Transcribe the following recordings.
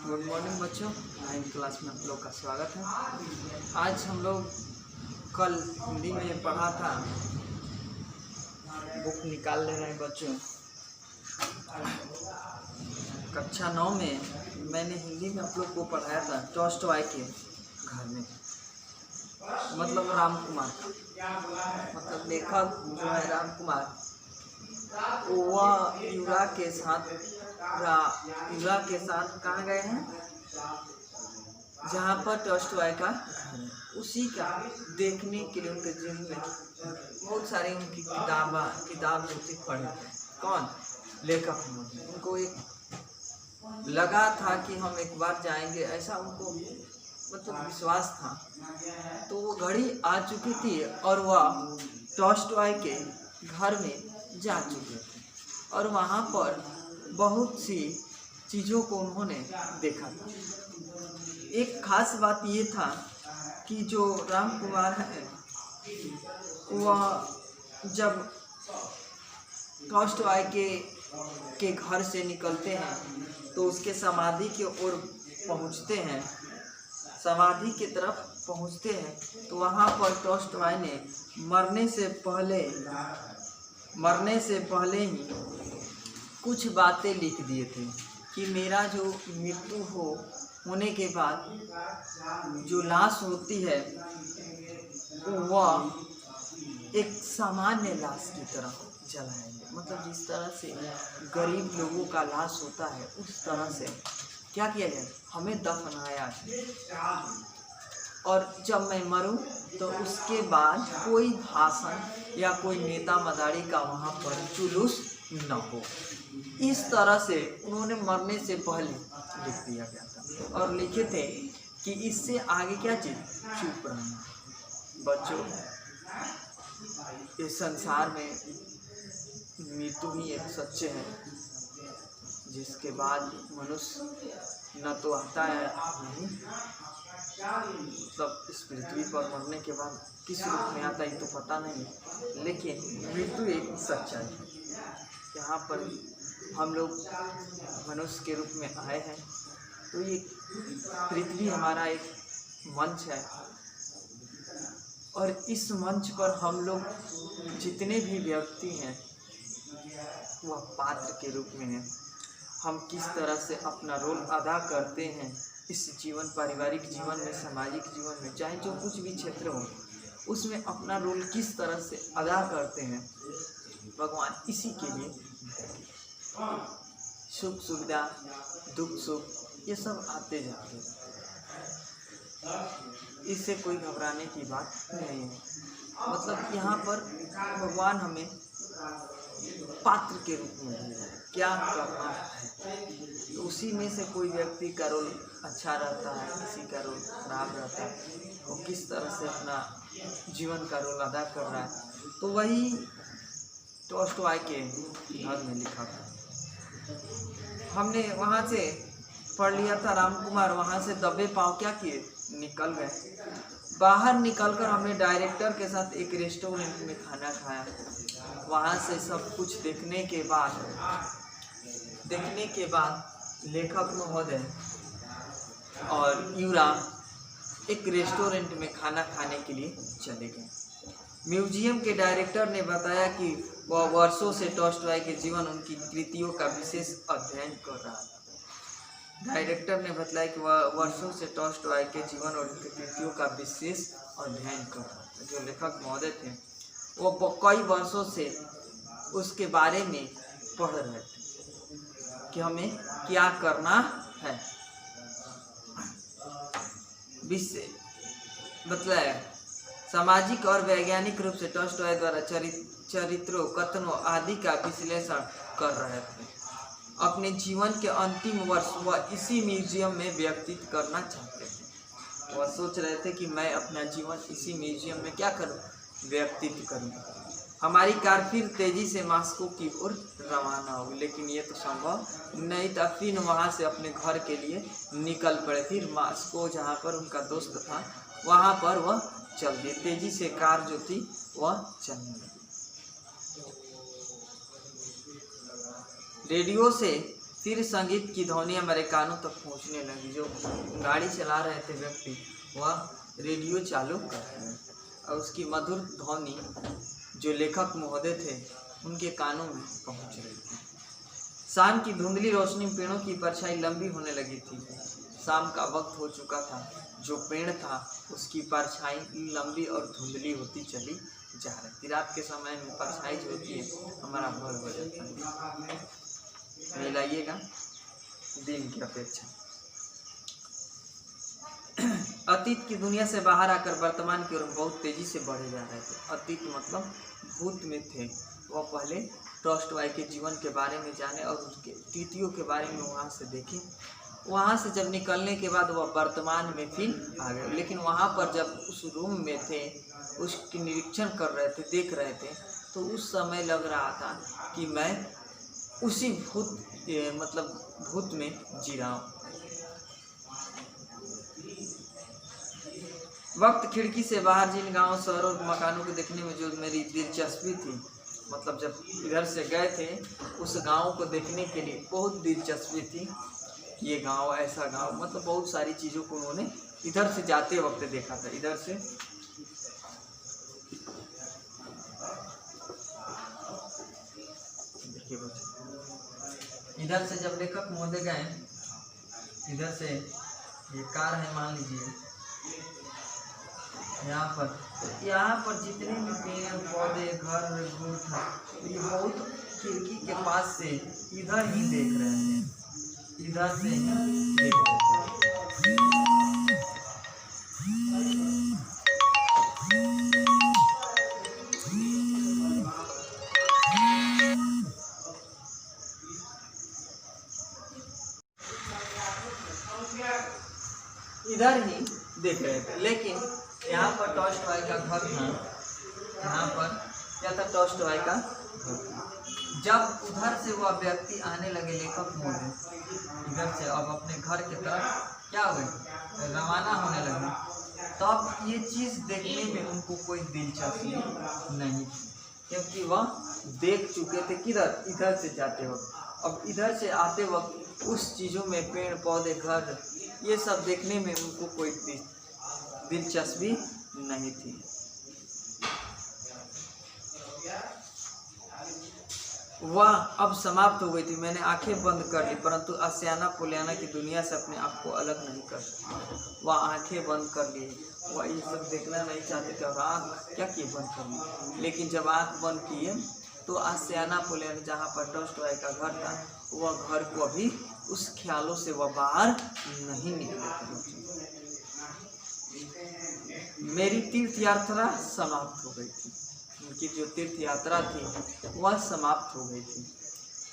Good morning बच्चों, 9th class में आप लोग का स्वागत है। आज हम लोग कल हिंदी में पढ़ा था, बुक निकाल ले रहे हैं बच्चों। कक्षा 9 में मैंने हिंदी में आप लोग को पढ़ाया था टॉल्स्टॉय के घर में, मतलब राम कुमार का, मतलब लेखक जो है राम कुमार, वह युवा के साथ कहाँ गए हैं, जहाँ पर टॉल्स्टॉय का घर है, उसी का देखने के लिए उनके जीवन में बहुत सारी उनकी किताब जो थी पढ़े थे। कौन? लेखक। उनको एक लगा था कि हम एक बार जाएंगे, ऐसा उनको मतलब विश्वास था। तो वो घड़ी आ चुकी थी और वह टॉल्स्टॉय के घर में जा चुके थे और वहाँ पर बहुत सी चीज़ों को उन्होंने देखा था। एक खास बात ये था कि जो राम कुमार है, वह जब टॉल्स्टॉय के घर से निकलते हैं तो उसके समाधि की ओर पहुँचते हैं, समाधि की तरफ पहुँचते हैं, तो वहाँ पर टॉल्स्टॉय ने मरने से पहले ही कुछ बातें लिख दिए थे कि मेरा जो मृत्यु होने के बाद जो लाश होती है वह एक सामान्य लाश की तरह जलाएंगे। मतलब जिस तरह से गरीब लोगों का लाश होता है उस तरह से क्या किया जाए, हमें दफनाया जाए, और जब मैं मरूं तो उसके बाद कोई भाषण या कोई नेता मदारी का वहाँ पर जुलूस न हो। इस तरह से उन्होंने मरने से पहले लिख दिया गया था और लिखे थे कि इससे आगे क्या चीज़, चुप रहना। बच्चों, इस संसार में मृत्यु ही एक सच्चे है, जिसके बाद मनुष्य न तो आता है नहीं, मतलब इस पृथ्वी पर मरने के बाद किस रूप में आता है तो पता नहीं, लेकिन मृत्यु एक सच्चाई है। यहाँ पर हम लोग मनुष्य के रूप में आए हैं, तो ये पृथ्वी हमारा एक मंच है और इस मंच पर हम लोग जितने भी व्यक्ति हैं वह पात्र के रूप में हैं। हम किस तरह से अपना रोल अदा करते हैं इस जीवन, पारिवारिक जीवन में, सामाजिक जीवन में, चाहे जो कुछ भी क्षेत्र हो, उसमें अपना रोल किस तरह से अदा करते हैं, भगवान इसी के लिए सुख सुविधा, दुख सुख, ये सब आते जाते हैं। इससे कोई घबराने की बात नहीं है। मतलब यहाँ पर भगवान हमें पात्र के रूप में दिया है, क्या करना है। तो उसी में से कोई व्यक्ति का रोल अच्छा रहता है, किसी का रोल खराब रहता है, वो किस तरह से अपना जीवन का रोल अदा कर रहा है। तो वही टॉल्स्टॉय के घर में लिखा था। हमने वहाँ से पढ़ लिया था। राम कुमार वहाँ से दबे पाँव क्या किए, निकल गए। बाहर निकलकर हमने डायरेक्टर के साथ एक रेस्टोरेंट में खाना खाया। वहाँ से सब कुछ देखने के बाद लेखक महोदय और युवा एक रेस्टोरेंट में खाना खाने के लिए चले गए। म्यूजियम के डायरेक्टर ने बताया कि वह वर्षों से टॉल्स्टॉय के जीवन, उनकी कृतियों का विशेष अध्ययन कर रहा था। डायरेक्टर ने बताया कि वह वर्षों से टॉल्स्टॉय के जीवन और उनकी कृतियों का विशेष अध्ययन कर रहा था। जो लेखक महोदय थे वो कई वर्षों से उसके बारे में पढ़ रहे थे कि हमें क्या करना है। मतलब सामाजिक और वैज्ञानिक रूप से टॉल्स्टॉय द्वारा चरित्रों, कथनों आदि का विश्लेषण कर रहे थे। अपने जीवन के अंतिम वर्ष वह इसी म्यूजियम में व्यतीत करना चाहते थे। वह सोच रहे थे कि मैं अपना जीवन इसी म्यूजियम में क्या करूं, व्यतीत करूं। हमारी कार फिर तेजी से मॉस्को की ओर रवाना हुई, लेकिन ये तो संभव नहीं था। फिर वहाँ से अपने घर के लिए निकल पड़े। फिर मॉस्को, जहाँ पर उनका दोस्त था, वहाँ पर वह चल दिए। तेजी से कार जो थी वह चलने लगी। रेडियो से फिर संगीत की ध्वनि हमारे कानों तक पहुंचने लगी। जो गाड़ी चला रहे थे व्यक्ति वह रेडियो चालू कर रहे और उसकी मधुर ध्वनि जो लेखक महोदय थे उनके कानों में पहुंच रही थी। शाम की धुंधली रोशनी में पेड़ों की परछाई लंबी होने लगी थी। शाम का वक्त हो चुका था। जो पेड़ था उसकी परछाई लंबी और धुंधली होती चली जा रही थी। रात के समय में परछाई जो होती है हमारा भर हो जाता है, मिलाइएगा दिन की अपेक्षा। अतीत की दुनिया से बाहर आकर वर्तमान की ओर बहुत तेजी से बढ़े जा रहे थे। अतीत मतलब भूत में थे। वह पहले टॉल्स्टॉय के जीवन के बारे में जाने और उसके कृतियों के बारे में वहाँ से देखें। वहाँ से जब निकलने के बाद वह वर्तमान में फिर आ गए। लेकिन वहाँ पर जब उस रूम में थे, उसकी निरीक्षण कर रहे थे, देख रहे थे, तो उस समय लग रहा था कि मैं उसी भूत में जी रहा हूँ। वक्त खिड़की से बाहर जिन गांवों, शहरों और मकानों को देखने में जो मेरी दिलचस्पी थी, मतलब जब इधर से गए थे उस गांव को देखने के लिए बहुत दिलचस्पी थी। ये गांव, ऐसा गांव, मतलब बहुत सारी चीज़ों को उन्होंने इधर से जाते वक्त देखा था। इधर से देखिए बच्चों, इधर से जब लेखक महोदय गए, इधर से ये कार है मान लीजिए, यहाँ पर जितने भी पेड़ पौधे घर गुड़ था ये बहुत खिड़की के पास से इधर ही देख रहे थे, इधर से ही देख रहे थे। इधर ही देख रहे थे। लेकिन यहाँ पर टॉल्स्टॉय का घर था। यहाँ पर क्या था? टॉल्स्टॉय का घर था। जब उधर से वह व्यक्ति आने लगे, लेखक महोदय इधर से अब अपने घर की तरफ क्या हुए, रवाना होने लगे, तब ये चीज़ देखने में उनको कोई दिलचस्पी नहीं थी, क्योंकि वह देख चुके थे किधर, इधर से जाते वक्त। अब इधर से आते वक्त उस चीज़ों में पेड़ पौधे घर ये सब देखने में उनको कोई दिलचस्पी नहीं थी। वह अब समाप्त हो गई थी। मैंने आंखें बंद कर ली, परंतु आसियाना पोलियाना की दुनिया से अपने आप को अलग नहीं कर सकती। वह आंखें बंद कर ली, वह ये सब देखना नहीं चाहते थे और आँख क्या किए, बंद कर ली। लेकिन जब आँख बंद किए तो आसियाना पोलियाना, जहाँ पर टॉल्स्टॉय का घर था, वह घर को अभी उस ख्यालों से वह बाहर नहीं निकले थे। मेरी तीर्थ यात्रा समाप्त हो गई थी। उनकी जो तीर्थ यात्रा थी वह समाप्त हो गई थी।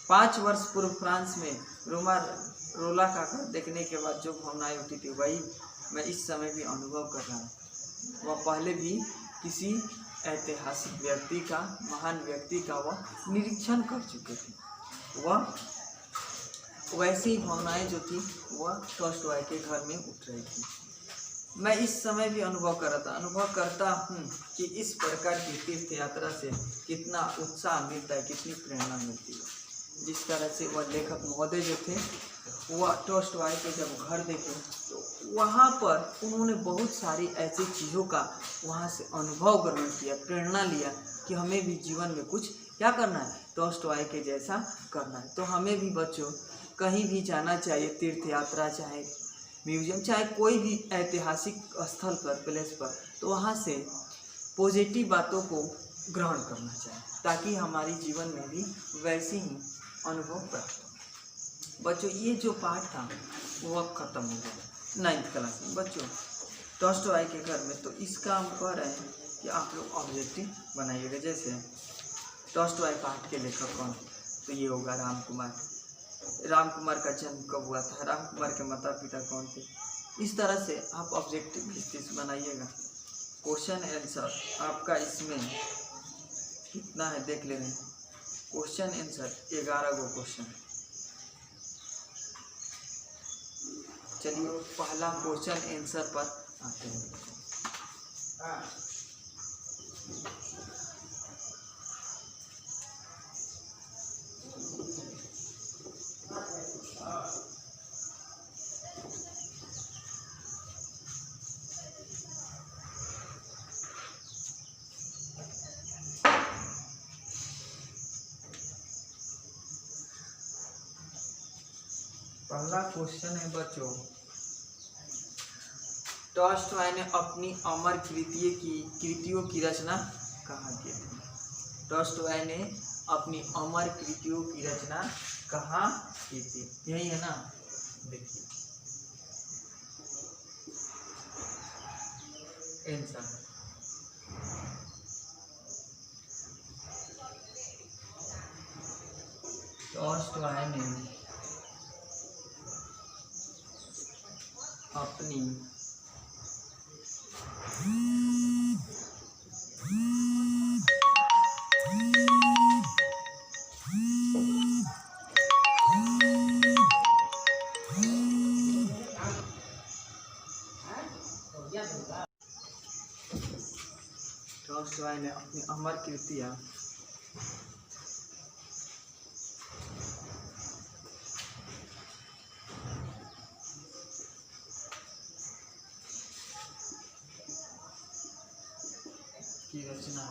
5 वर्ष पूर्व फ्रांस में रोला का घर देखने के बाद जो भावनाएं उठी थी वही मैं इस समय भी अनुभव कर रहा हूँ। वह पहले भी किसी ऐतिहासिक व्यक्ति का, महान व्यक्ति का वह निरीक्षण कर चुके थे। वह वैसी भावनाएं जो थी वह टॉल्स्टॉय के घर में उठ रही थी। मैं इस समय भी अनुभव करता हूँ कि इस प्रकार की तीर्थ यात्रा से कितना उत्साह मिलता है, कितनी प्रेरणा मिलती है। जिस तरह से वह लेखक महोदय जो थे वह टॉल्स्टॉय के जब घर देखे तो वहाँ पर उन्होंने बहुत सारी ऐसी चीज़ों का वहाँ से अनुभव ग्रहण किया, प्रेरणा लिया कि हमें भी जीवन में कुछ क्या करना है, टॉल्स्टॉय के जैसा करना है। तो हमें भी बच्चों कहीं भी जाना चाहिए, तीर्थ यात्रा, चाहे म्यूजियम, चाहे कोई भी ऐतिहासिक स्थल पर, प्लेस पर, तो वहाँ से पॉजिटिव बातों को ग्रहण करना चाहिए ताकि हमारी जीवन में भी वैसे ही अनुभव प्राप्त हो। बच्चों ये जो पाठ था वह खत्म हो गया 9th क्लास में बच्चों टॉल्स्टॉय के घर में। तो इसका हम कह रहे हैं कि आप लोग ऑब्जेक्टिव बनाइएगा। जैसे टॉल्स्टॉय पाठ के लेखक कौन? तो ये होगा राम कुमार। राम कुमार का जन्म कब हुआ था? राम कुमार के माता पिता कौन थे? इस तरह से आप ऑब्जेक्टिव थीसिस बनाइएगा। क्वेश्चन आंसर आपका इसमें कितना है देख ले रहे हैं। क्वेश्चन आंसर 11 गो क्वेश्चन। चलिए पहला क्वेश्चन आंसर पर आते हैं। पहला क्वेश्चन है बच्चों, टॉल्स्टॉय ने अपनी अमर कृतियों की रचना कहाँ की थी? टॉल्स्टॉय ने अपनी अमर कृतियों की रचना कहाँ की थी? यही है ना, देखिए आंसर टॉल्स्टॉय ने अपनी टॉल्स्टॉय ने अपनी अमर कृतियां की रचना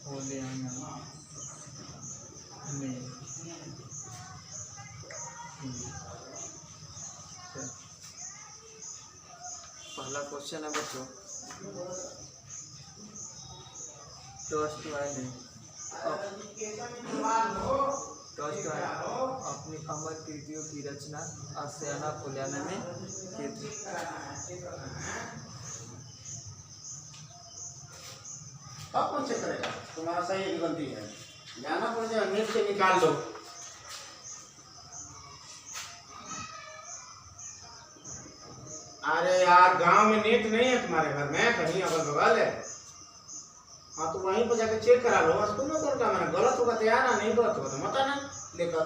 पोलियाना में पहला क्वेश्चन है बच्चों, टॉल्स्टॉय ने अपनी अमर कृतियों की रचना आसियाना पोलियाना में की थी। अब कौन चेक करेगा तुम्हारा सही है कि गलती है? जाना पड़ जाएगा, नेट से निकाल लो। अरे यार गांव में नेट नहीं है तुम्हारे घर में, कहीं अगल बगल है? हाँ तो वहीं पर जाकर चेक करा लो। स्कूल में कौन काम है? गलत होगा तो यार, नहीं गलत होगा तो मत आना लेकर।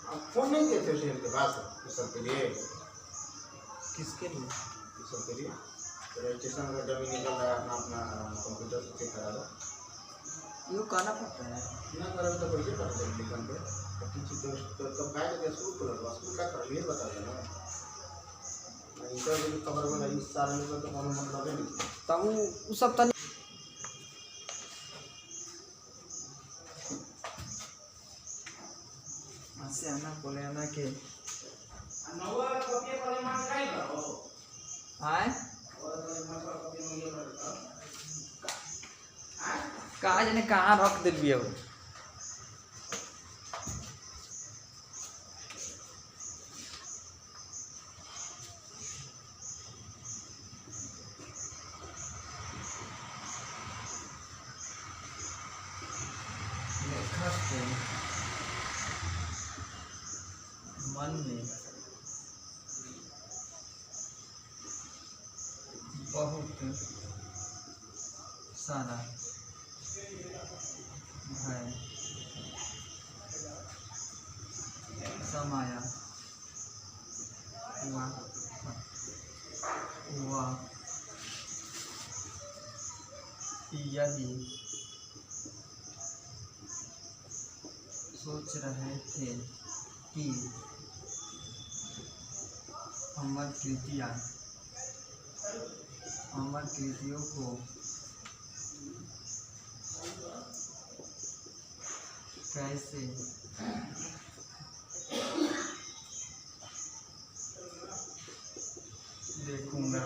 आप फोन नहीं देते थे इनके पास इस सब के लिए? किसके लिए? इस सब के लिए रजिस्ट्रेशन अगर जब निकल रहा है अपना अपना कंप्यूटर से चेक करा लो। यो करना पड़ता है ना करोगे तो कैसे पता चले लिखन पे? तो कब गाय के स्कूल खुला, स्कूल क्या कर लिए बता देना। इंटरव्यू खबर में इस साल में तो कोनो मतलब है नहीं। तब वो सब तनी आसियाना पोलियाना के नवा कॉपी वाले मांग काई करो आए कहा जाने कहाँ रख दे दिया वो। लेखक के मन में बहुत सारा भय समाया हुआ यही सोच रहे थे कि अमर कृतियों को कैसे देखूंगा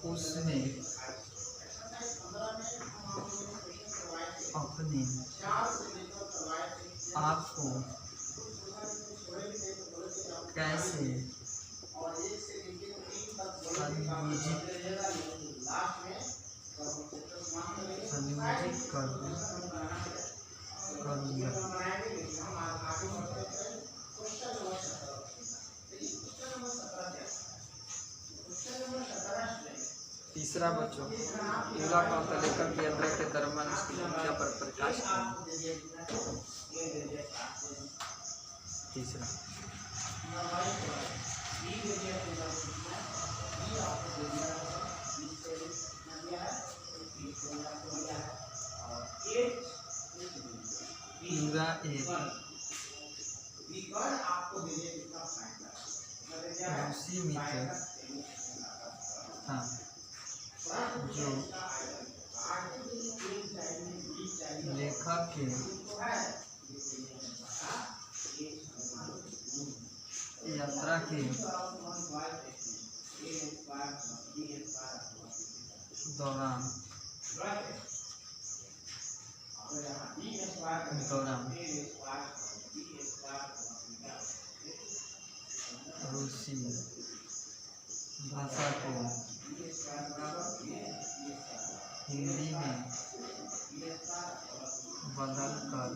उसने अपने आप को कैसे संयोजित करूँगा। तीसरा बच्चों, युवा कविता लेखक की यात्रा के दरम्यान उसकी भूमिका पर प्रकाश करें। तीसरा रूसी मित्र था जो लेखक के यात्रा के दौरान रूसी भाषा को हिंदी में बदलकर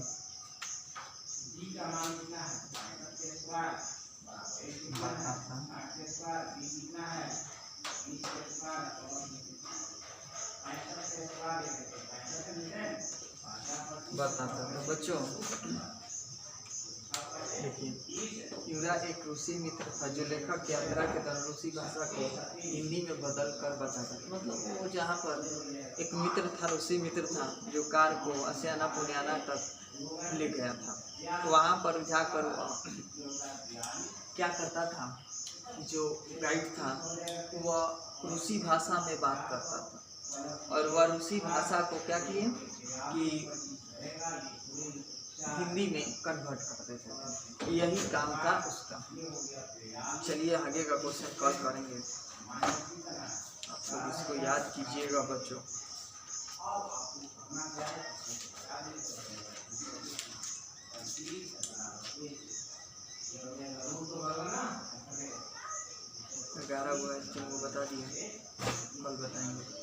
बताता था। बच्चों देखिए, यूरा एक रूसी मित्र था जो लेखक की यात्रा के दौरान रूसी भाषा को हिंदी में बदल कर बताता था। मतलब वो जहाँ पर एक मित्र था, रूसी मित्र था, जो कार को असियाना पुनियाना तक ले गया था, वहाँ पर जाकर क्या करता था, जो गाइड था वह रूसी भाषा में बात करता था और वह रूसी भाषा को क्या किए कि हिंदी में कन्वर्ट कर देते थे। यही काम था उसका। चलिए आगे का क्वेश्चन कल करेंगे। आप सब इसको याद कीजिएगा बच्चों। ग्यारह को बता दिए, कल बताएंगे।